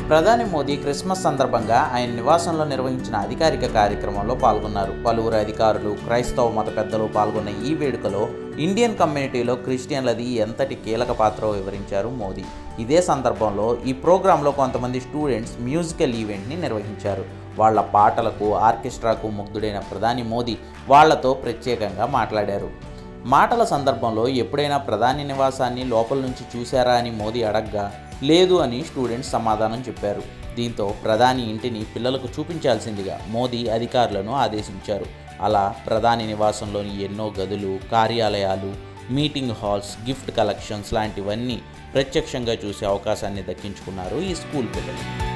ప్రధాని మోదీ క్రిస్మస్ సందర్భంగా ఆయన నివాసంలో నిర్వహించిన అధికారిక కార్యక్రమంలో పాల్గొన్నారు. పలువురు అధికారులు, క్రైస్తవ మత పెద్దలు పాల్గొన్న ఈ వేడుకలో ఇండియన్ కమ్యూనిటీలో క్రిస్టియన్లది ఎంతటి కీలక పాత్రో వివరించారు మోదీ. ఇదే సందర్భంలో ఈ ప్రోగ్రాంలో కొంతమంది స్టూడెంట్స్ మ్యూజికల్ ఈవెంట్ని నిర్వహించారు. వాళ్ళ పాటలకు, ఆర్కెస్ట్రాకు ముగ్ధుడైన ప్రధాని మోదీ వాళ్లతో ప్రత్యేకంగా మాట్లాడారు. మాటల సందర్భంలో ఎప్పుడైనా ప్రధాని నివాసాన్ని లోపల నుంచి చూశారా అని మోదీ అడగ్గా లేదు అని స్టూడెంట్స్ సమాధానం చెప్పారు. దీంతో ప్రధాని ఇంటిని పిల్లలకు చూపించాల్సిందిగా మోదీ అధికారులను ఆదేశించారు. అలా ప్రధాని నివాసంలోని ఎన్నో గదులు, కార్యాలయాలు, మీటింగ్ హాల్స్, గిఫ్ట్ కలెక్షన్స్ లాంటివన్నీ ప్రత్యక్షంగా చూసే అవకాశాన్ని దక్కించుకున్నారు ఈ స్కూల్ పిల్లలు.